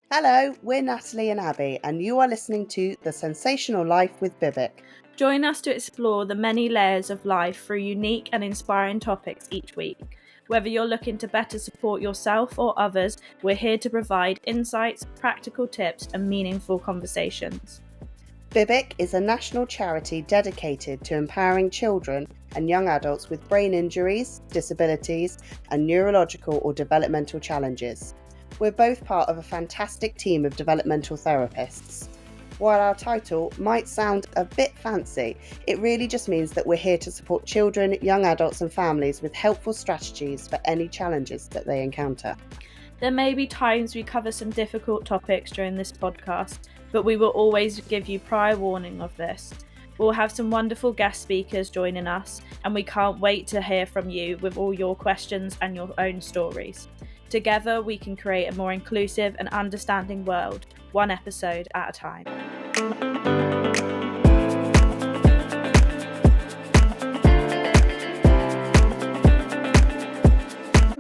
Hello, we're Natalie and Abby, and you are listening to The Sensational Life with Bibic. Join us to explore the many layers of life through unique and inspiring topics each week. Whether you're looking to better support yourself or others, we're here to provide insights, practical tips, and meaningful conversations. Bibic is a national charity dedicated to empowering children and young adults with brain injuries, disabilities, and neurological or developmental challenges. We're both part of a fantastic team of developmental therapists. While our title might sound a bit fancy, it really just means that we're here to support children, young adults, and families with helpful strategies for any challenges that they encounter. There may be times we cover some difficult topics during this podcast, but we will always give you prior warning of this. We'll have some wonderful guest speakers joining us, and we can't wait to hear from you with all your questions and your own stories. Together, we can create a more inclusive and understanding world, one episode at a time.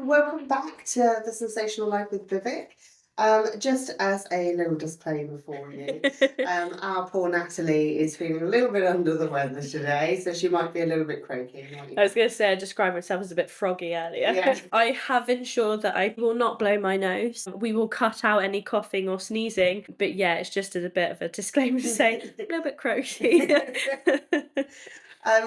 Welcome back to The Sensational Life with Bibic. Just as a little disclaimer for you, our poor Natalie is feeling a little bit under the weather today, so she might be a little bit croaky. I was going to say I described myself as a bit froggy earlier. Yeah. I have ensured that I will not blow my nose. We will cut out any coughing or sneezing, but yeah, it's just as a bit of a disclaimer to say a little bit croaky.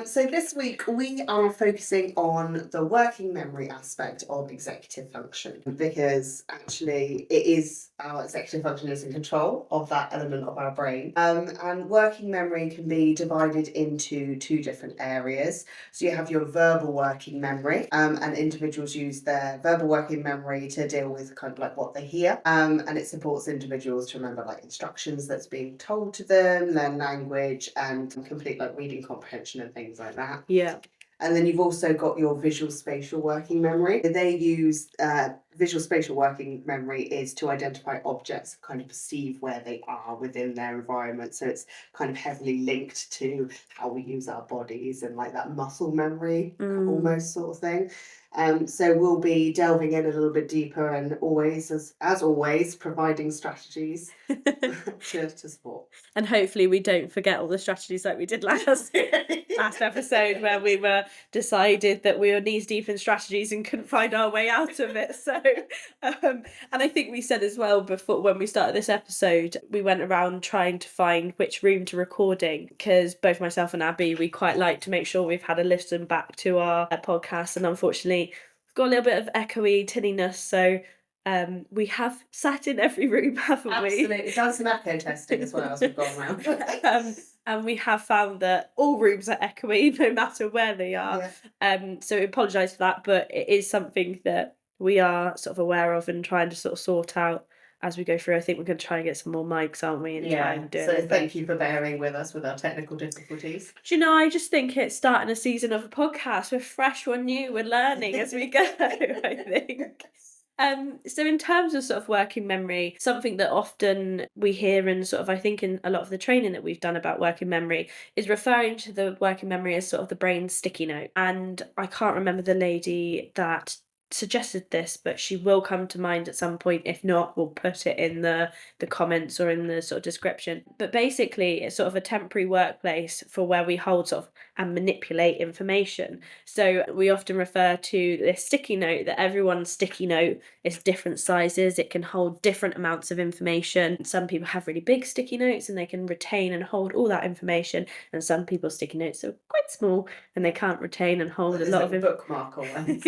So this week we are focusing on the working memory aspect of executive function, because actually it is our executive function is in control of that element of our brain. And working memory can be divided into two different areas. So you have your verbal working memory, and individuals use their verbal working memory to deal with kind of like what they hear. And it supports individuals to remember like instructions that's being told to them, learn language, and complete like reading comprehension and things like that. Yeah. And then you've also got your visual spatial working memory. They use visual spatial working memory is to identify objects, kind of perceive where they are within their environment. So it's kind of heavily linked to how we use our bodies and like that muscle memory almost sort of thing. So we'll be delving in a little bit deeper and always, as always, providing strategies to support. And hopefully we don't forget all the strategies like we did last episode, where we decided that we were knees deep in strategies and couldn't find our way out of it. So, and I think we said as well before when we started this episode, we went around trying to find which room to record in, because both myself and Abby, we quite like to make sure we've had a listen back to our podcast, and unfortunately we've got a little bit of echoey tinniness, so we have sat in every room, haven't we? Absolutely. Done some echo testing as well as we've gone around. And we have found that all rooms are echoey no matter where they are. Yeah. So we apologise for that, but it is something that we are sort of aware of and trying to sort of sort out as we go through. I think we're going to try and get some more mics, aren't we? And try and do so it. thank you for bearing with us with our technical difficulties. Do you know, I just think it's starting a season of a podcast. We're fresh, we're new, we're learning as we go, I think. So in terms of sort of working memory, something that often we hear and sort of I think in a lot of the training that we've done about working memory is referring to the working memory as sort of the brain sticky note. And I can't remember the lady that suggested this, but she will come to mind at some point. If not, we'll put it in the comments or in the sort of description. But basically it's sort of a temporary workplace for where we hold sort of and manipulate information. So we often refer to this sticky note, that everyone's sticky note is different sizes. It can hold different amounts of information. Some people have really big sticky notes and they can retain and hold all that information, and some people's sticky notes are quite small and they can't retain and hold a lot of bookmark or ones.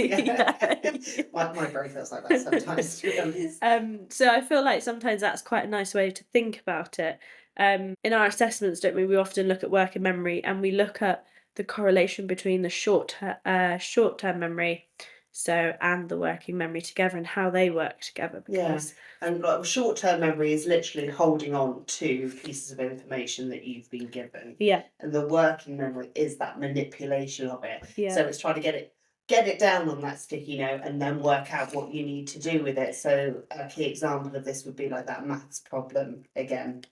My brain feels like that sometimes, to be honest. So I feel like sometimes that's quite a nice way to think about it. In our assessments, don't we often look at working memory and we look at the correlation between the short-term memory and the working memory together and how they work together. Because and like short-term memory is literally holding on to pieces of information that you've been given. Yeah. And the working memory is that manipulation of it. Yeah. So it's trying to get it down on that sticky note and then work out what you need to do with it. So a key example of this would be like that maths problem again.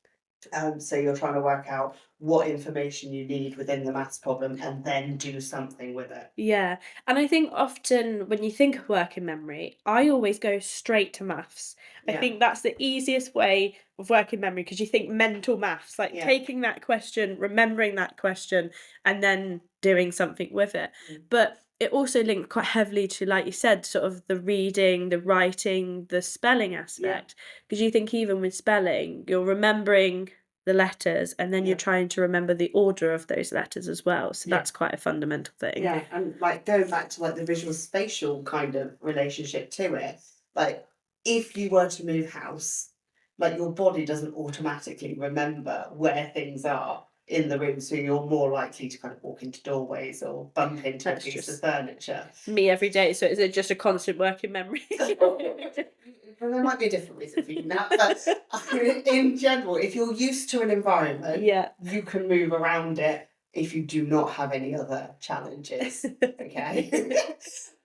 So you're trying to work out what information you need within the maths problem and then do something with it. Yeah, and I think often when you think of working memory, I always go straight to maths. I Yeah, think that's the easiest way of working memory because you think mental maths, like yeah. taking that question, remembering that question, and then doing something with it. Mm. But it also linked quite heavily to, like you said, sort of the reading, the writing, the spelling Yeah, aspect. Because you think even with spelling, you're remembering the letters and then you're yeah. trying to remember the order of those letters as well. So Yeah. that's quite a fundamental thing. Yeah, and like going back to like the visual spatial kind of relationship to it, like if you were to move house, like your body doesn't automatically remember where things are in the room, so you're more likely to kind of walk into doorways or bump into a That's piece of just furniture. me every day. So is it just a constant working memory? Well, there might be a different reason for you now, but in general, if you're used to an environment, Yeah. you can move around it if you do not have any other challenges. Okay.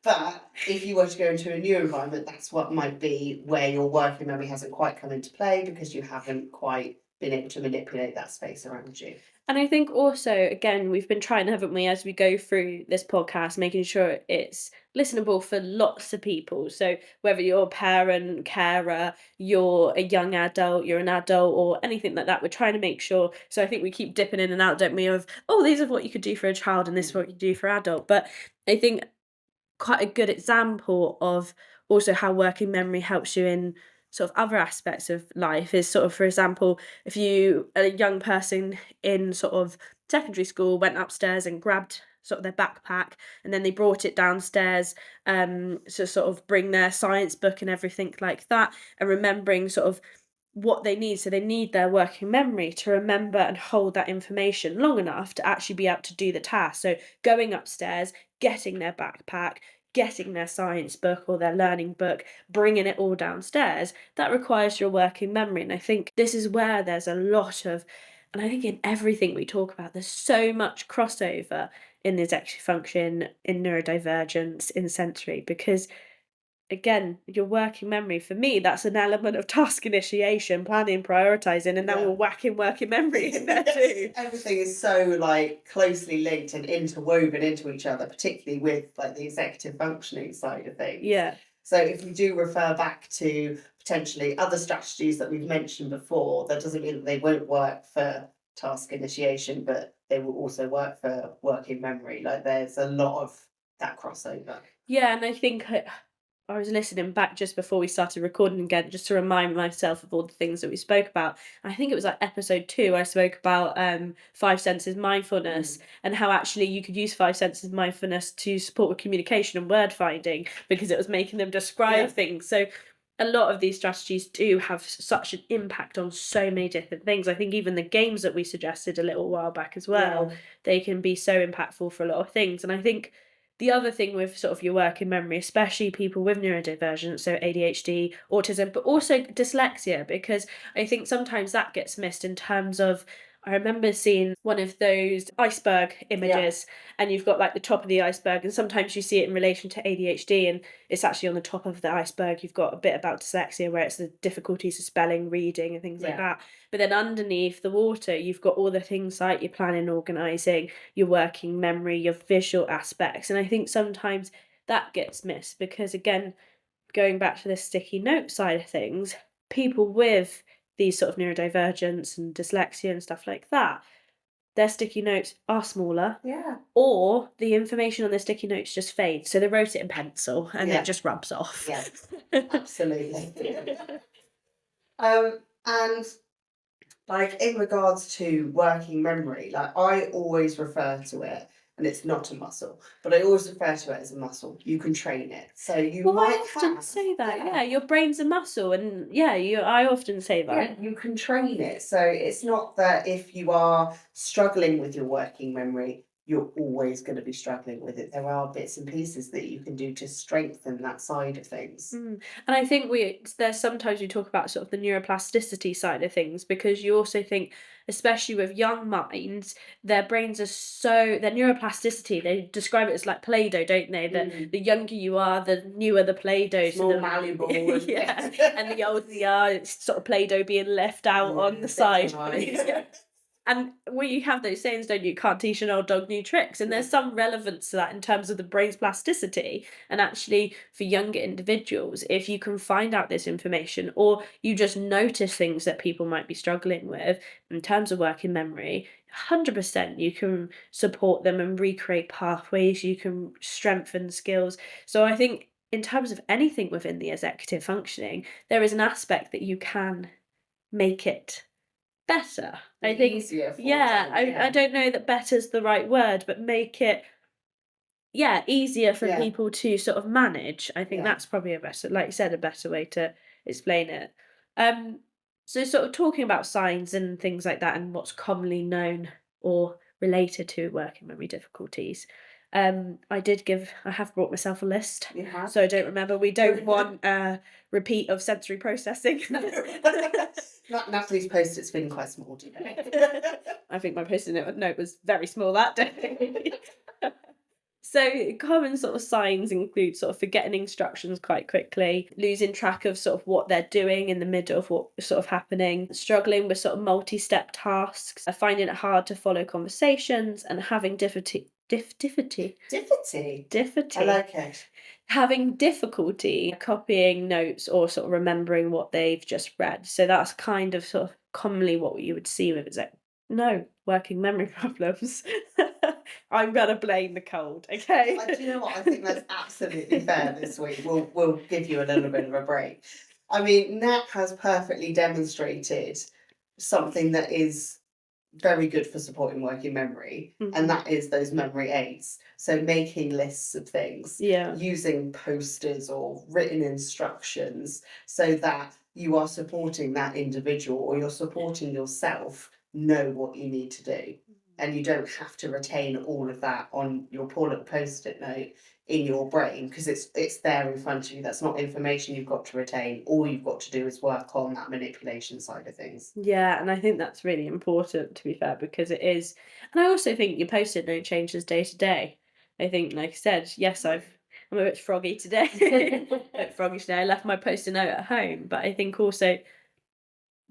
But if you were to go into a new environment, that's what might be where your working memory hasn't quite come into play because you haven't quite been able to manipulate that space around you. And I think also, again, we've been trying, haven't we, as we go through this podcast, making sure it's listenable for lots of people. So whether you're a parent, carer, you're a young adult, you're an adult, or anything like that, we're trying to make sure. So I think we keep dipping in and out, don't we, of, oh, these are what you could do for a child and this is what you do for adult. But I think quite a good example of also how working memory helps you in sort of other aspects of life is sort of, for example, if you a young person in sort of secondary school went upstairs and grabbed sort of their backpack and then they brought it downstairs to sort of bring their science book and everything like that, and remembering sort of what they need. So they need their working memory to remember and hold that information long enough to actually be able to do the task. So going upstairs, getting their backpack, getting their science book or their learning book, bringing it all downstairs, that requires your working memory. And I think this is where there's a lot of, and I think in everything we talk about, there's so much crossover in the executive function, in neurodivergence, in sensory, because again, your working memory, for me, that's an element of task initiation, planning, prioritizing, and now Yeah. we're whacking working memory in there too. Everything is so like closely linked and interwoven into each other, particularly with like the executive functioning side of things. Yeah. So if we do refer back to potentially other strategies that we've mentioned before, that doesn't mean that they won't work for task initiation, but they will also work for working memory. Like there's a lot of that crossover. Yeah, and I think I was listening back just before we started recording again, just to remind myself of all the things that we spoke about. And I think it was like episode 2, I spoke about five senses mindfulness and how actually you could use five senses mindfulness to support with communication and word finding because it was making them describe Yeah. things. So a lot of these strategies do have such an impact on so many different things. I think even the games that we suggested a little while back as well, Yeah. they can be so impactful for a lot of things. And I think the other thing with sort of your working memory, especially people with neurodivergence, so ADHD, autism, but also dyslexia, because I think sometimes that gets missed in terms of, I remember seeing one of those iceberg images, and you've got like the top of the iceberg, and sometimes you see it in relation to ADHD, and it's actually on the top of the iceberg. You've got a bit about dyslexia where it's the difficulties of spelling, reading, and things like Yeah. that. But then underneath the water, you've got all the things like your planning, organising, your working memory, your visual aspects. And I think sometimes that gets missed because, again, going back to the sticky note side of things, people with these sort of neurodivergence and dyslexia and stuff like that, their sticky notes are smaller, Yeah. or the information on the sticky notes just fades. So they wrote it in pencil and Yeah. it just rubs off. Yeah. Absolutely. And like in regards to working memory, like I always refer to it, and it's not a muscle, but I always refer to it as a muscle. You can train it. So you Well, I might often have, say that, yeah, your brain's a muscle, and yeah, I often say yeah, that. you can train it. So it's not that if you are struggling with your working memory, you're always going to be struggling with it. There are bits and pieces that you can do to strengthen that side of things. And I think there's sometimes we talk about sort of the neuroplasticity side of things, because you also think, especially with young minds, their brains are so their neuroplasticity, they describe it as like Play-Doh, don't they? That the younger you are, the newer the Play-Doh, It's so more the malleable. And, yeah, and the older you are, it's sort of Play-Doh being left out on the bit side. dry. Yeah. And we have those sayings, don't you? You can't teach an old dog new tricks. And there's some relevance to that in terms of the brain's plasticity. And actually, for younger individuals, if you can find out this information, or you just notice things that people might be struggling with in terms of working memory, 100% you can support them and recreate pathways, you can strengthen skills. So I think in terms of anything within the executive functioning, there is an aspect that you can make it better. I think, Easier for yeah, them, I don't know that better's the right word, but make it, yeah, easier for yeah, people to sort of manage. I think yeah. that's probably a better, like you said, a better way to explain it. Um, so sort of talking about signs and things like that and what's commonly known or related to working memory difficulties. I have brought myself a list. You have. So I don't remember. We don't want a repeat of sensory processing. Natalie's post-it's been quite small today. I think my post-it note was very small that day. So common sort of signs include sort of forgetting instructions quite quickly, losing track of sort of what they're doing in the middle of what's sort of happening, struggling with sort of multi-step tasks, finding it hard to follow conversations, and having Difficulty. I like it. having difficulty copying notes or sort of remembering what they've just read. So that's kind of sort of commonly what you would see with working memory problems. I'm gonna blame the cold, okay? Do you know what? I think that's absolutely fair this week. We'll give you a little bit of a break. I mean, Nat has perfectly demonstrated something that is very good for supporting working memory, and that is those memory aids. So making lists of things, Yeah. using posters or written instructions, so that you are supporting that individual or you're supporting yourself know what you need to do. And you don't have to retain all of that on your poor little post-it note in your brain, because it's there in front of you. That's not information you've got to retain. All you've got to do is work on that manipulation side of things. Yeah, and I think that's really important, to be fair, because it is. And I also think your post-it note changes day to day. I think, like I said, yes, I'm a bit froggy today. A bit froggy today. I left my post-it note at home, but I think also,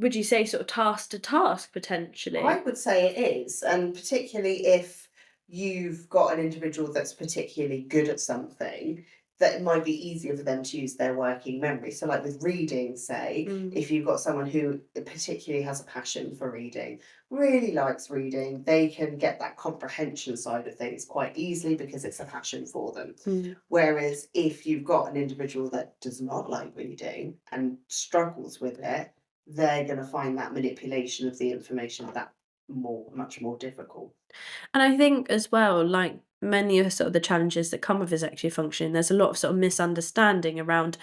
would you say sort of task to task potentially? I would say it is, and particularly if you've got an individual that's particularly good at something, that it might be easier for them to use their working memory. So, like with reading, say, if you've got someone who particularly has a passion for reading, really likes reading, they can get that comprehension side of things quite easily because it's a passion for them. Whereas if you've got an individual that does not like reading and struggles with it, they're going to find that manipulation of the information much more difficult. And I think as well, like many of sort of the challenges that come with executive functioning, there's a lot of sort of misunderstanding around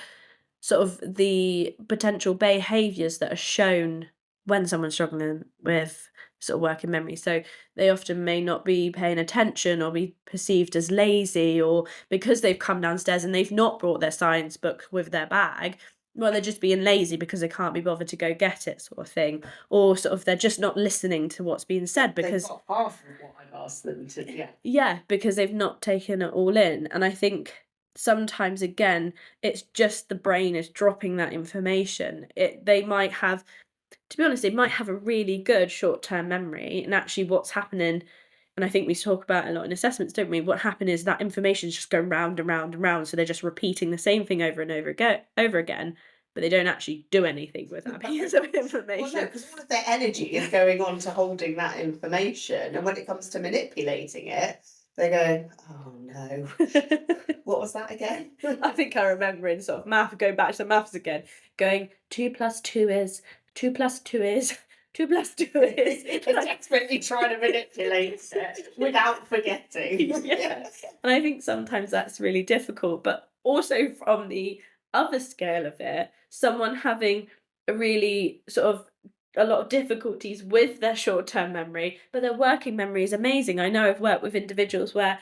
sort of the potential behaviours that are shown when someone's struggling with sort of working memory. So they often may not be paying attention or be perceived as lazy, or because they've come downstairs and they've not brought their science book with their bag, well, they're just being lazy because they can't be bothered to go get it, sort of thing. Or sort of they're just not listening to what's being said They've because got half of what I've asked them to, yeah. yeah, because they've not taken it all in. And I think sometimes again, it's just the brain is dropping that information. They might have, to be honest, they might have a really good short-term memory, and actually what's happening, and I think we talk about it a lot in assessments, don't we? What happened is that information is just going round and round and round, so they're just repeating the same thing over and over again, but they don't actually do anything with that piece of information. Well, no, because all of their energy is going on to holding that information, and when it comes to manipulating it, they go, "Oh no, what was that again?" I think I remember in sort of math, going back to maths again, going 2 + 2 is 2 + 2 is 2 + 2 is. Desperately trying to manipulate it without forgetting. Yeah. And I think sometimes that's really difficult, but also from the other scale of it, someone having a really sort of a lot of difficulties with their short-term memory, but their working memory is amazing. I know I've worked with individuals where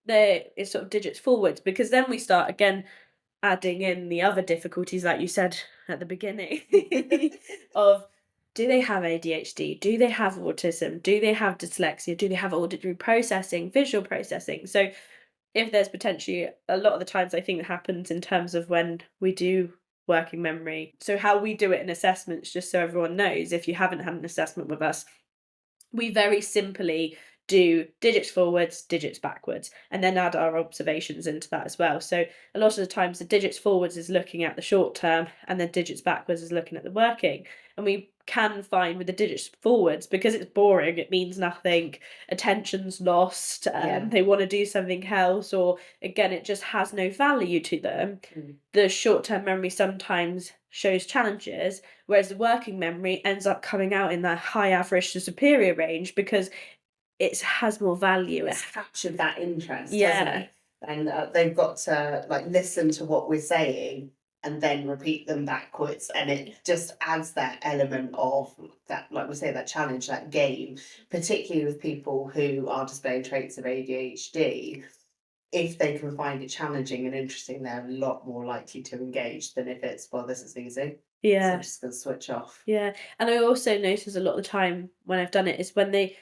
it's sort of digits forwards, because then we start again adding in the other difficulties, like you said at the beginning, of do they have ADHD? Do they have autism? Do they have dyslexia? Do they have auditory processing, visual processing? So if there's potentially a lot of the times I think that happens in terms of when we do working memory. So how we do it in assessments, just so everyone knows, if you haven't had an assessment with us, we very simply do digits forwards, digits backwards, and then add our observations into that as well. So a lot of the times the digits forwards is looking at the short term, and then digits backwards is looking at the working. And we can find with the digits forwards, because it's boring, it means nothing, attention's lost, Yeah. they want to do something else, or again, it just has no value to them. The short term memory sometimes shows challenges, whereas the working memory ends up coming out in that high average to superior range because it has more value. It's captured that interest, hasn't Yeah. it? And they've got to like listen to what we're saying and then repeat them backwards, and it just adds that element of that, like we say, that challenge, that game, particularly with people who are displaying traits of ADHD. If they can find it challenging and interesting, they're a lot more likely to engage than if it's, well, this is easy, so I'm Yeah. just going to switch off. Yeah. And I also notice a lot of the time when I've done it is when they,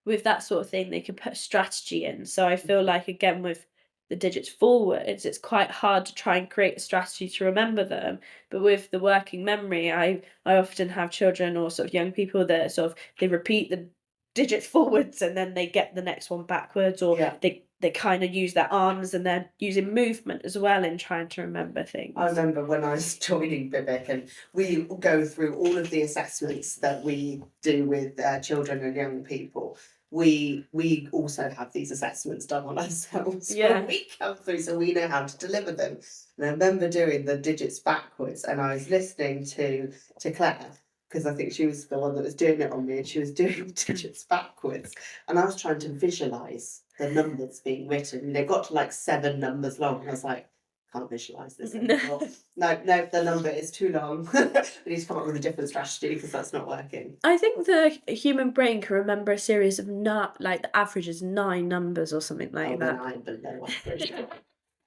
with that sort of thing, they can put a strategy in. So I feel like, again, with the digits forwards, it's quite hard to try and create a strategy to remember them. But with the working memory, I often have children or sort of young people that sort of they repeat the digits forwards and then they get the next one backwards, or Yeah. they kind of use their arms and they're using movement as well in trying to remember I things. remember when I was joining Bibic, and we go through all of the assessments that we do with children and young people. We also have these assessments done on ourselves Yeah. when we come through, so we know how to deliver them. And I remember doing the digits backwards, and I was listening to Claire, because I think she was the one that was doing it on me, and she was doing digits backwards, and I was trying to visualize the numbers being written. They got to like 7 numbers long, and I was like, can't visualize this anymore. No, the number is too long. We need to come up with a different strategy because that's not working. I think the human brain can remember a series of not like the average is 9 numbers or something like Oh, then that. I'm below average.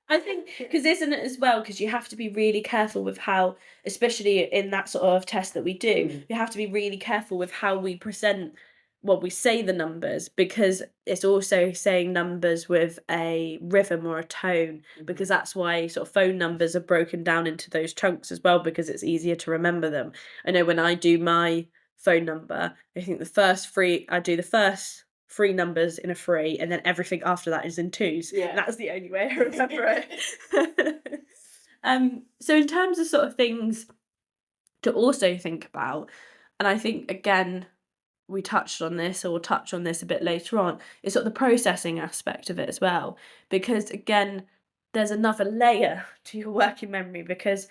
I think because isn't it as well, because you have to be really careful with how, especially in that sort of test that we do, you have to be really careful with how we present, well, we say the numbers, because it's also saying numbers with a rhythm or a tone, because that's why sort of phone numbers are broken down into those chunks as well, because it's easier to remember them. I know when I do my phone number, I think I do the first 3 numbers in a 3, and then everything after that is in 2s. Yeah. And that's the only way I remember it. So in terms of sort of things to also think about, and I think again we touched on this, or we'll touch on this a bit later on, is sort of the processing aspect of it as well. Because again, there's another layer to your working memory, because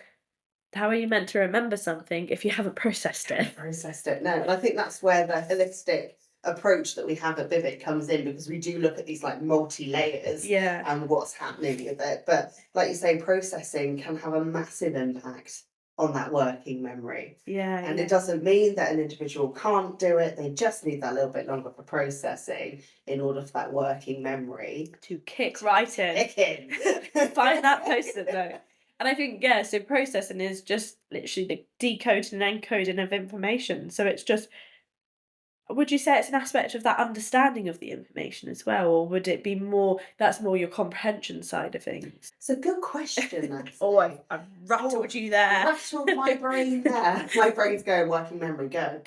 how are you meant to remember something if you haven't processed it? Processed it. No, and I think that's where the holistic approach that we have at Vivid comes in, because we do look at these like multi-layers Yeah. and what's happening with it. But like you say, processing can have a massive impact on that working memory. Yeah. And yeah. it doesn't mean that an individual can't do it, they just need that little bit longer for processing in order for that working memory To kick right in. kick in. Find that post-it note. And I think, yeah, so processing is just literally the decoding and encoding of information. So it's just, would you say it's an aspect of that understanding of the information as well? Or would it be more, that's more your comprehension side of things? It's a good question, Oh, actually. I've rattled you there. Rattled my brain there. My brain's going, working memory, go.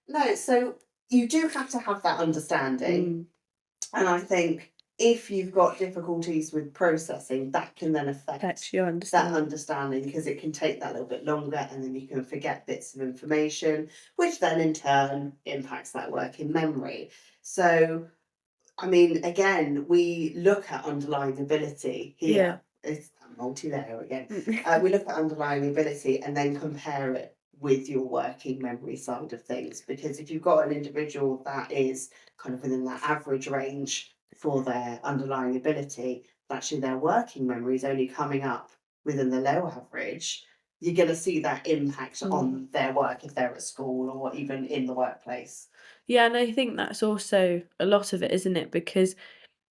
No, so you do have to have that understanding. And I think if you've got difficulties with processing, that can then affect That's your that understanding, because it can take that little bit longer, and then you can forget bits of information, which then in turn impacts that working memory. So, I mean, again, we look at underlying ability here. It's multi-layer again. We look at underlying ability and then compare it with your working memory side of things. Because if you've got an individual that is kind of within that average range for their underlying ability, but actually their working memory is only coming up within the low average, you're going to see that impact Mm. on their work if they're at school or even in the workplace. Yeah, and I think that's also a lot of it, isn't it? Because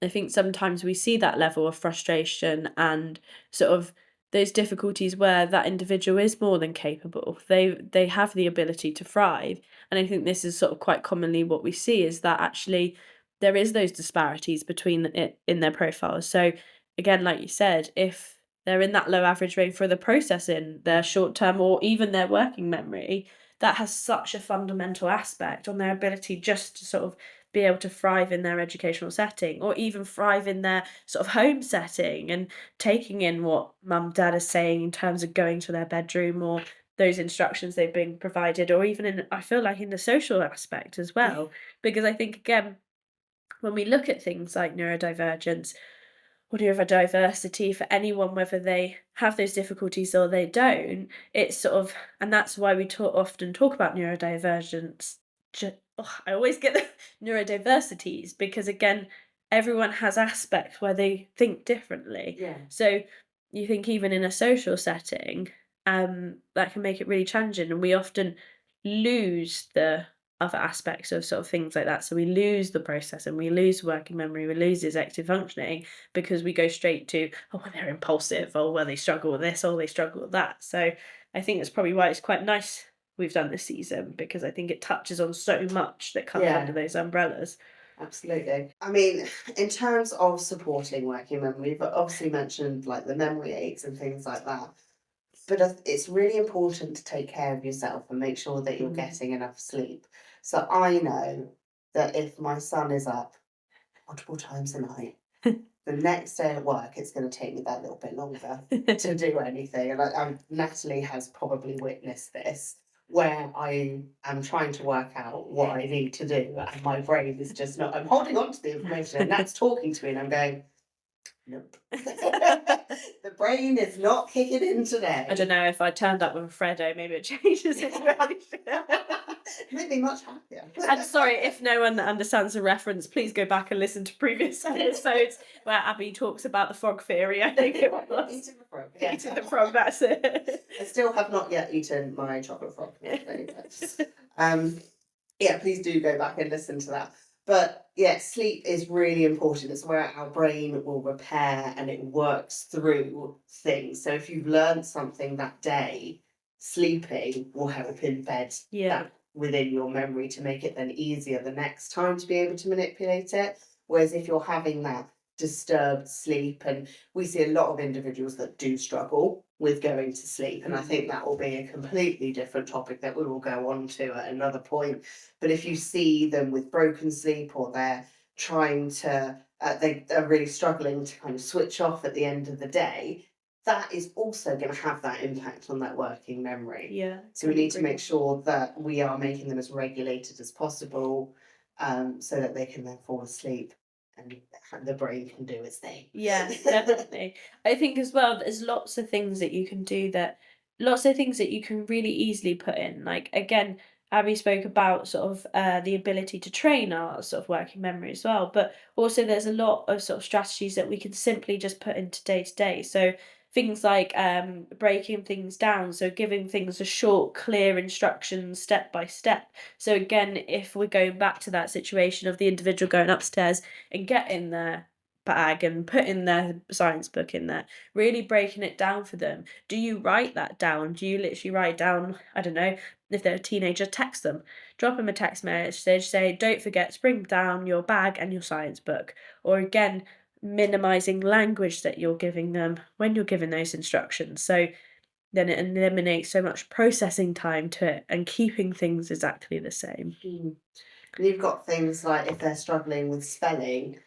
I think sometimes we see that level of frustration and sort of those difficulties where that individual is more than capable. They have the ability to thrive. And I think this is sort of quite commonly what we see is that actually there is those disparities between it in their profiles. So again, like you said, if they're in that low average range for the processing, their short term or even their working memory, that has such a fundamental aspect on their ability just to sort of be able to thrive in their educational setting or even thrive in their sort of home setting and taking in what mum dad is saying in terms of going to their bedroom or those instructions they've been provided or even in I feel like in the social aspect as well because I think again when we look at things like neurodivergence or neurodiversity for anyone, whether they have those difficulties or they don't, it's sort of, and that's why we often talk about neurodivergence. I always get the neurodiversities because, again, everyone has aspects where they think differently. Yeah. So you think even in a social setting, that can make it really challenging, and we often lose the other aspects of sort of things like that. So we lose the process and we lose working memory, we lose executive functioning because we go straight to, oh, well, they're impulsive, or well, they struggle with this, or they struggle with that. So I think that's probably why it's quite nice we've done this season because I think it touches on so much that comes under Yeah, those umbrellas. absolutely. I mean, in terms of supporting working memory, we've obviously mentioned like the memory aids and things like that. But it's really important to take care of yourself and make sure that you're getting enough sleep. So I know that if my son is up multiple times a night, the next day at work, it's going to take me that little bit longer to do anything. And Natalie has probably witnessed this, where I am trying to work out what I need to do, and my brain is just not. I'm holding on to the information, and Nat's talking to me, and I'm going, nope. The brain is not kicking in today. I don't know if I turned up with a Freddo, maybe it changes the situation. Made me much happier. And sorry, if no one understands the reference, please go back and listen to previous episodes where Abby talks about the frog theory. I think it was. Eating the frog. Yeah. Eating the frog, that's it. I still have not yet eaten my chocolate frog. Yeah, please do go back and listen to that. But yeah, sleep is really important. It's where our brain will repair and it works through things. So if you've learned something that day, sleeping will help embed that within your memory to make it then easier the next time to be able to manipulate it. Whereas if you're having that disturbed sleep, and we see a lot of individuals that do struggle with going to sleep, and I think that will be a completely different topic that we will go on to at another point. But if you see them with broken sleep, or they're trying to they are really struggling to kind of switch off at the end of the day, that is also going to have that impact on that working memory. Yeah. So we need to make sure that we are making them as regulated as possible, so that they can then fall asleep and the brain can do its thing. Yeah, definitely. I think as well, there's lots of things that you can do lots of things that you can really easily put in. Like, again, Abby spoke about sort of the ability to train our sort of working memory as well. But also, there's a lot of sort of strategies that we can simply just put into day to day. So, things like breaking things down. So, giving things a short, clear instructions step by step. So, again, if we're going back to that situation of the individual going upstairs and getting their bag and putting their science book in there, really breaking it down for them. Do you write that down? Do you literally write down, I don't know, if they're a teenager, text them, drop them a text message, say, don't forget to bring down your bag and your science book. Or again, minimizing language that you're giving them when you're giving those instructions. So then it eliminates so much processing time to it and keeping things exactly the same. And you've got things like if they're struggling with spelling,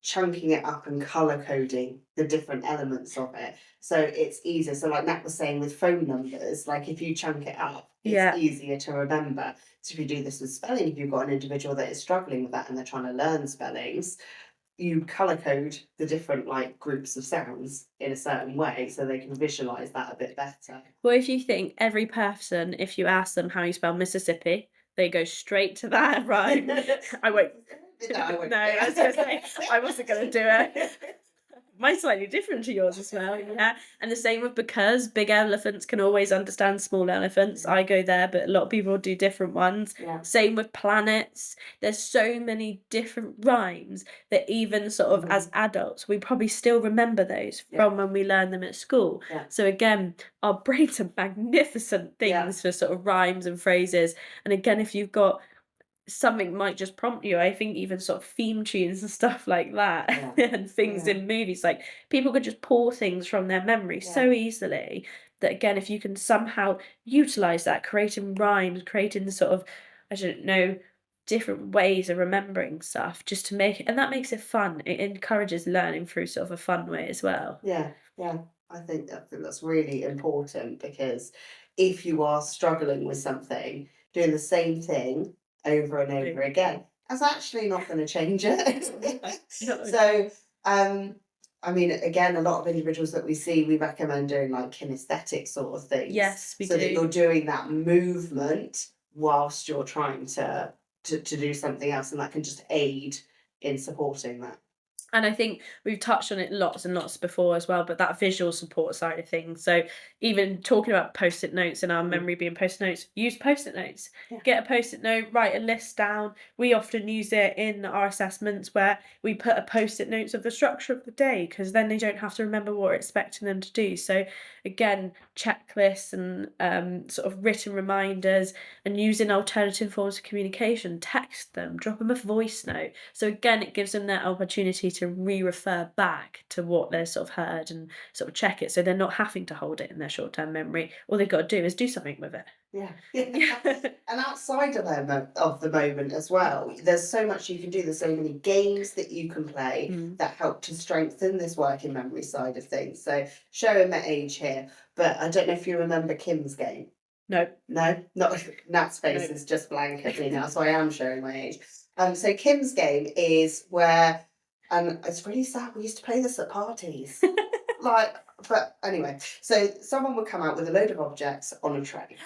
chunking it up and colour coding the different elements of it. So it's easier. So like Nat was saying with phone numbers, like if you chunk it up, it's easier to remember. So if you do this with spelling, if you've got an individual that is struggling with that and they're trying to learn spellings, you colour code the different like groups of sounds in a certain way so they can visualise that a bit better. Well, if you think every person, if you ask them how you spell Mississippi, they go straight to that, right? I won't. No, I won't. No, I was going to say, I wasn't going to do it. Mine's slightly different to yours as well, yeah. And the same with because big elephants can always understand small elephants. I go there, but a lot of people do different ones. Yeah. Same with planets. There's so many different rhymes that even sort of as adults, we probably still remember those from when we learn them at school. Yeah. So again, our brains are magnificent things Yeah. for sort of rhymes and phrases. And again, if you've got something might just prompt you. I think even sort of theme tunes and stuff like that and things in movies, like people could just pull things from their memory so easily that again, if you can somehow utilize that, creating rhymes, creating the sort of, I don't know, different ways of remembering stuff just to make it, and that makes it fun. It encourages learning through sort of a fun way as well. Yeah, yeah. I think that's really important because if you are struggling with something, doing the same thing over and over again, that's actually not going to change it. No. So, I mean, again, a lot of individuals that we see, we recommend doing like kinesthetic sort of things, Yes, we so that do. you're doing that movement whilst you're trying to do something else, and that can just aid in supporting that. And I think we've touched on it lots and lots before as well, but that visual support side of things. So even talking about post-it notes and our memory being post-it notes, use post-it notes. Yeah. Get a post-it note, write a list down. We often use it in our assessments where we put a post-it notes of the structure of the day because then they don't have to remember what we're expecting them to do. So again, checklists and sort of written reminders and using alternative forms of communication, text them, drop them a voice note. So again, it gives them that opportunity to re-refer back to what they've sort of heard and sort of check it. So they're not having to hold it in their short-term memory. All they've got to do is do something with it. Yeah. Yeah. And outside of of the moment as well, there's so much you can do. There's so many games that you can play that help to strengthen this working memory side of things. So showing my age here, but I don't know if you remember Kim's game. No. No, not Nat's face is just blank at me now, so I am showing my age. So Kim's game is where, and it's really sad. We used to play this at parties, like. But anyway, so someone would come out with a load of objects on a tray.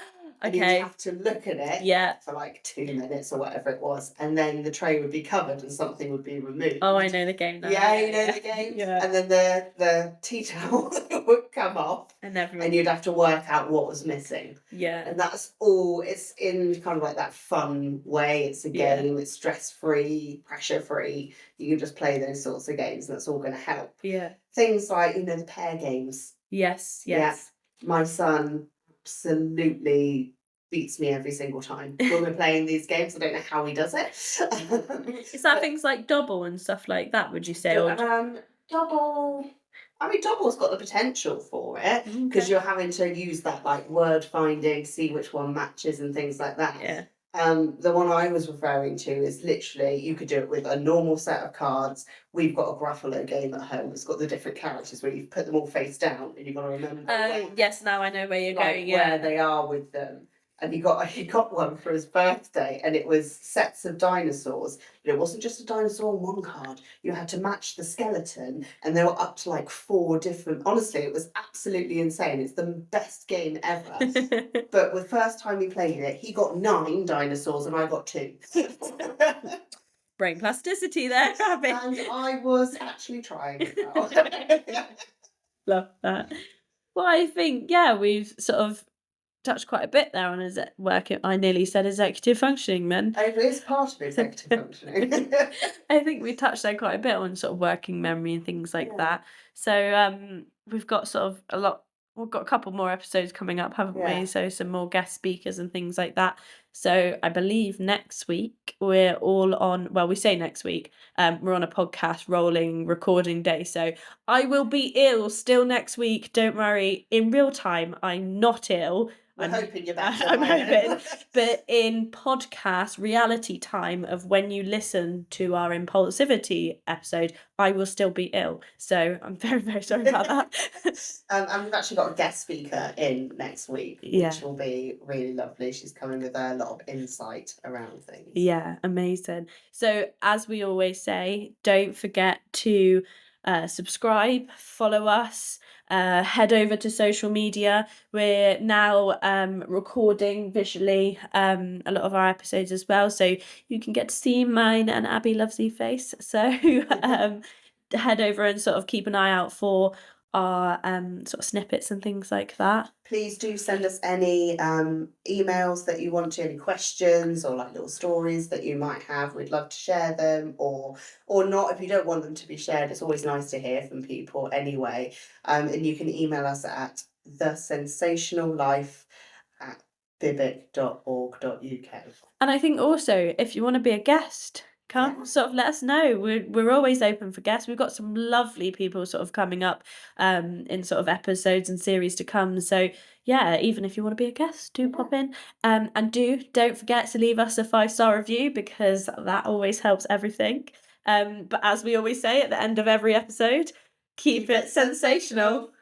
And you'd Okay. have to look at it for like 2 minutes or whatever it was, and then the tray would be covered and something would be removed. Oh, I know the game now. Yeah, you know the game. Yeah. And then the tea towel would come off, and you'd have to work out what was missing. Yeah. And that's all. It's in kind of like that fun way. It's a game. It's stress-free, pressure-free. You can just play those sorts of games, and that's all going to help. Yeah. Things like, you know, the pair games. Yes. Yeah. My son absolutely beats me every single time when we're playing these games. I don't know how he does it. Is that things like double and stuff like that, would you say? Double. I mean, double's got the potential for it because you're having to use that like word finding, see which one matches and things like that. Yeah. The one I was referring to is literally you could do it with a normal set of cards. We've got a Gruffalo game at home. It's got the different characters where you've put them all face down and you've got to remember yes, now I know where you're going. where they are with them. And he got one for his birthday, and it was sets of dinosaurs. But it wasn't just a dinosaur on one card. You had to match the skeleton, and they were up to like 4 different. Honestly, it was absolutely insane. It's the best game ever. But the first time we played it, he got 9 dinosaurs, and I got 2. Brain plasticity there, Abby. And I was actually trying as well. Love that. Well, I think we've sort of touched quite a bit there on I nearly said executive functioning then. It is part of executive functioning. I think we touched there quite a bit on sort of working memory and things like that. So we've got we've got a couple more episodes coming up, haven't we? So some more guest speakers and things like that. So I believe next week we're all on, well, we say next week, we're on a podcast rolling recording day. So I will be ill still next week. Don't worry. In real time, I'm not ill. I'm hoping you're better. I'm hoping. But in podcast reality time of when you listen to our impulsivity episode, I will still be ill. So I'm very, very sorry about that. And we've actually got a guest speaker in next week, which will be really lovely. She's coming with a lot of insight around things. Yeah, amazing. So as we always say, don't forget to subscribe, follow us, head over to social media. We're now recording visually a lot of our episodes as well, so you can get to see mine and Abby Lovesy face. So head over and sort of keep an eye out for our sort of snippets and things like that. Please do send us any emails that you want to, any questions or like little stories that you might have. We'd love to share them, or not. If you don't want them to be shared, it's always nice to hear from people anyway. And you can email us at thesensationallife@bibic.org.uk. And I think also, if you want to be a guest, come sort of let us know. We're always open for guests. We've got some lovely people sort of coming up in sort of episodes and series to come. So yeah, even if you want to be a guest, do pop in. And don't forget to leave us a 5-star review, because that always helps everything. But as we always say at the end of every episode, keep it sensational.